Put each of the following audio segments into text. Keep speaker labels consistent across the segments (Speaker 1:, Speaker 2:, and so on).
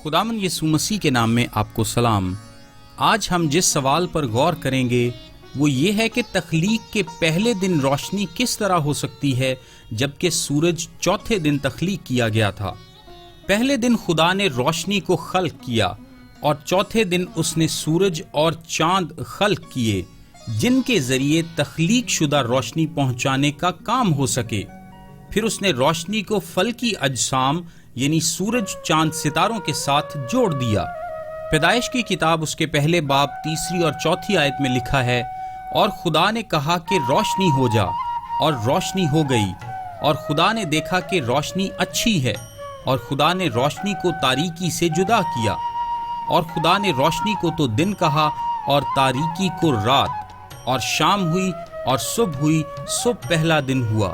Speaker 1: خداوند یسوع مسیح کے نام میں آپ کو سلام۔ آج ہم جس سوال پر غور کریں گے وہ یہ ہے کہ تخلیق کے پہلے دن روشنی کس طرح ہو سکتی ہے جبکہ سورج چوتھے دن تخلیق کیا گیا تھا۔ پہلے دن خدا نے روشنی کو خلق کیا اور چوتھے دن اس نے سورج اور چاند خلق کیے جن کے ذریعے تخلیق شدہ روشنی پہنچانے کا کام ہو سکے۔ پھر اس نے روشنی کو فلکی اجسام یعنی سورج چاند ستاروں کے ساتھ جوڑ دیا۔ پیدائش کی کتاب اس کے پہلے باب 3 اور 4 آیت میں لکھا ہے، اور خدا نے کہا کہ روشنی ہو جا، اور روشنی ہو گئی، اور خدا نے دیکھا کہ روشنی اچھی ہے، اور خدا نے روشنی کو تاریکی سے جدا کیا، اور خدا نے روشنی کو تو دن کہا اور تاریکی کو رات، اور شام ہوئی اور صبح ہوئی، صبح پہلا دن ہوا۔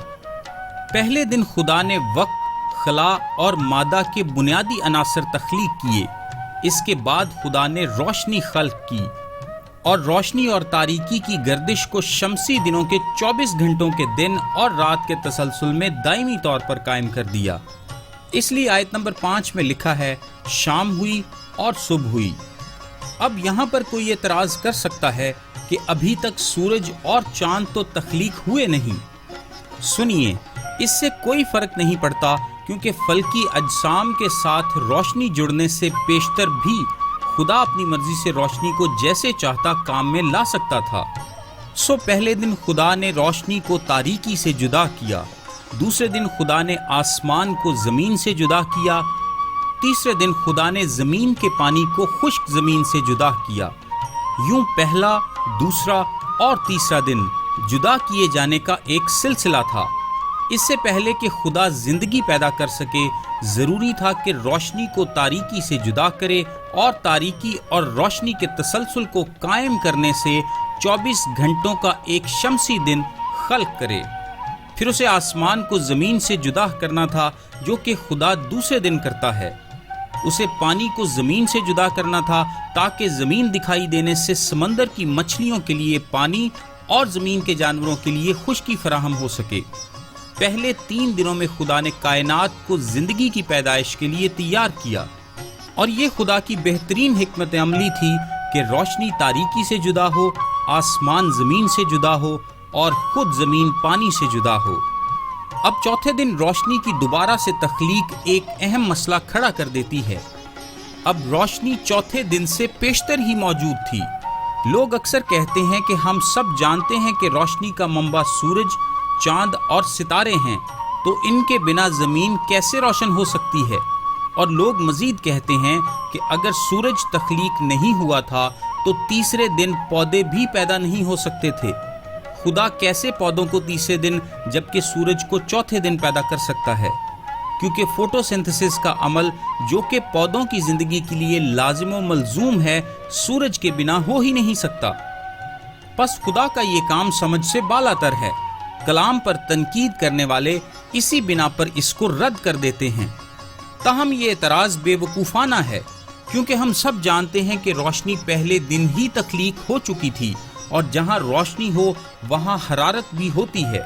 Speaker 1: پہلے دن خدا نے وقت، خلا اور مادہ کے بنیادی عناصر تخلیق کیے۔ اس کے بعد خدا نے روشنی خلق کی اور روشنی اور تاریکی کی گردش کو شمسی دنوں کے 24 گھنٹوں کے دن اور رات کے تسلسل میں دائمی طور پر قائم کر دیا۔ اس لیے آیت نمبر 5 میں لکھا ہے، شام ہوئی اور صبح ہوئی۔ اب یہاں پر کوئی اعتراض کر سکتا ہے کہ ابھی تک سورج اور چاند تو تخلیق ہوئے نہیں۔ سنیے، اس سے کوئی فرق نہیں پڑتا، کیونکہ فلکی اجسام کے ساتھ روشنی جڑنے سے پیشتر بھی خدا اپنی مرضی سے روشنی کو جیسے چاہتا کام میں لا سکتا تھا۔ پہلے دن خدا نے روشنی کو تاریکی سے جدا کیا، دوسرے دن خدا نے آسمان کو زمین سے جدا کیا، تیسرے دن خدا نے زمین کے پانی کو خشک زمین سے جدا کیا۔ یوں پہلا، دوسرا اور تیسرا دن جدا کیے جانے کا ایک سلسلہ تھا۔ اس سے پہلے کہ خدا زندگی پیدا کر سکے، ضروری تھا کہ روشنی کو تاریکی سے جدا کرے اور تاریکی اور روشنی کے تسلسل کو قائم کرنے سے 24 گھنٹوں کا ایک شمسی دن خلق کرے۔ پھر اسے آسمان کو زمین سے جدا کرنا تھا، جو کہ خدا دوسرے دن کرتا ہے۔ اسے پانی کو زمین سے جدا کرنا تھا تاکہ زمین دکھائی دینے سے سمندر کی مچھلیوں کے لیے پانی اور زمین کے جانوروں کے لیے خشکی فراہم ہو سکے۔ پہلے 3 دنوں میں خدا نے کائنات کو زندگی کی پیدائش کے لیے تیار کیا، اور یہ خدا کی بہترین حکمت عملی تھی کہ روشنی تاریکی سے جدا ہو، آسمان زمین سے جدا ہو، اور خود زمین پانی سے جدا ہو۔ اب چوتھے دن روشنی کی دوبارہ سے تخلیق ایک اہم مسئلہ کھڑا کر دیتی ہے۔ اب روشنی چوتھے دن سے پیشتر ہی موجود تھی۔ لوگ اکثر کہتے ہیں کہ ہم سب جانتے ہیں کہ روشنی کا منبع سورج، چاند اور ستارے ہیں، تو ان کے بنا زمین کیسے روشن ہو سکتی ہے؟ اور لوگ مزید کہتے ہیں کہ اگر سورج تخلیق نہیں ہوا تھا تو تیسرے دن پودے بھی پیدا نہیں ہو سکتے تھے۔ خدا کیسے پودوں کو تیسرے دن جبکہ سورج کو چوتھے دن پیدا کر سکتا ہے؟ کیونکہ فوٹو سنتھسس کا عمل جو کہ پودوں کی زندگی کے لیے لازم و ملزوم ہے، سورج کے بنا ہو ہی نہیں سکتا۔ پس خدا کا یہ کام سمجھ سے بالاتر ہے۔ کلام پر تنقید کرنے والے اسی بنا پر اس کو رد کر دیتے ہیں۔ تاہم یہ اعتراض بے وقوفانہ ہے، کیونکہ ہم سب جانتے ہیں کہ روشنی پہلے دن ہی تخلیق ہو چکی تھی، اور جہاں روشنی ہو وہاں حرارت بھی ہوتی ہے،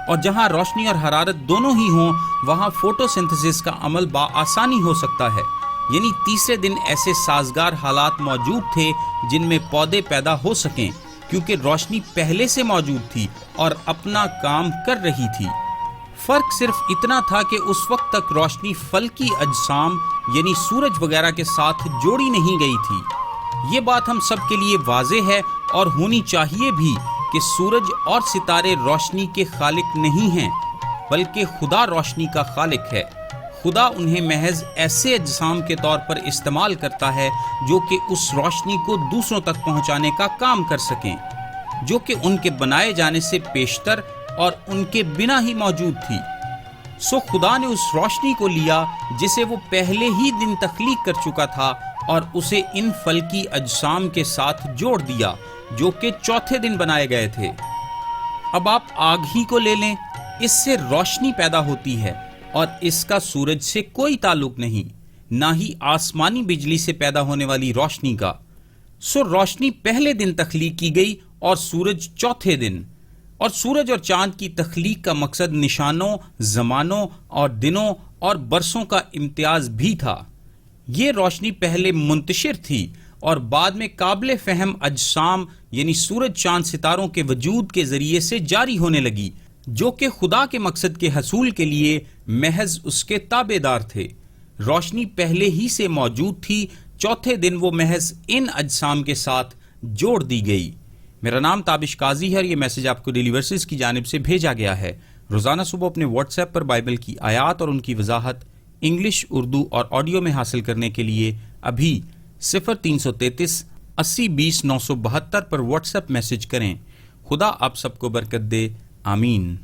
Speaker 1: اور جہاں روشنی اور حرارت دونوں ہی ہوں وہاں فوٹو سنتھسس کا عمل بآسانی ہو سکتا ہے۔ یعنی تیسرے دن ایسے سازگار حالات موجود تھے جن میں پودے پیدا ہو سکیں، کیونکہ روشنی پہلے سے موجود تھی اور اپنا کام کر رہی تھی۔ فرق صرف اتنا تھا کہ اس وقت تک روشنی فلکی اجسام یعنی سورج وغیرہ کے ساتھ جوڑی نہیں گئی تھی۔ یہ بات ہم سب کے لیے واضح ہے اور ہونی چاہیے بھی کہ سورج اور ستارے روشنی کے خالق نہیں ہیں، بلکہ خدا روشنی کا خالق ہے۔ خدا انہیں محض ایسے اجسام کے طور پر استعمال کرتا ہے جو کہ اس روشنی کو دوسروں تک پہنچانے کا کام کر سکیں، جو کہ ان کے بنائے جانے سے پیشتر اور ان کے بنا ہی موجود تھی۔ خدا نے اس روشنی کو لیا جسے وہ پہلے ہی دن تخلیق کر چکا تھا، اور اسے ان فلکی اجسام کے ساتھ جوڑ دیا جو کہ چوتھے دن بنائے گئے تھے۔ اب آپ آگ ہی کو لے لیں، اس سے روشنی پیدا ہوتی ہے، اور اس کا سورج سے کوئی تعلق نہیں، نہ ہی آسمانی بجلی سے پیدا ہونے والی روشنی کا۔ روشنی پہلے دن تخلیق کی گئی اور سورج چوتھے دن۔ اور سورج اور چاند کی تخلیق کا مقصد نشانوں، زمانوں اور دنوں اور برسوں کا امتیاز بھی تھا۔ یہ روشنی پہلے منتشر تھی اور بعد میں قابل فہم اجسام یعنی سورج چاند ستاروں کے وجود کے ذریعے سے جاری ہونے لگی، جو کہ خدا کے مقصد کے حصول کے لیے محض اس کے تابع دار تھے۔ روشنی پہلے ہی سے موجود تھی، چوتھے دن وہ محض ان اجسام کے ساتھ جوڑ دی گئی۔ میرا نام تابش قاضی ہے اور یہ میسج آپ کو ڈیلی ورسز کی جانب سے بھیجا گیا ہے۔ روزانہ صبح اپنے واٹس ایپ پر بائبل کی آیات اور ان کی وضاحت انگلش، اردو اور آڈیو میں حاصل کرنے کے لیے ابھی 0333 80 20 972 پر واٹس ایپ میسج کریں۔ خدا آپ سب کو برکت دے، آمین۔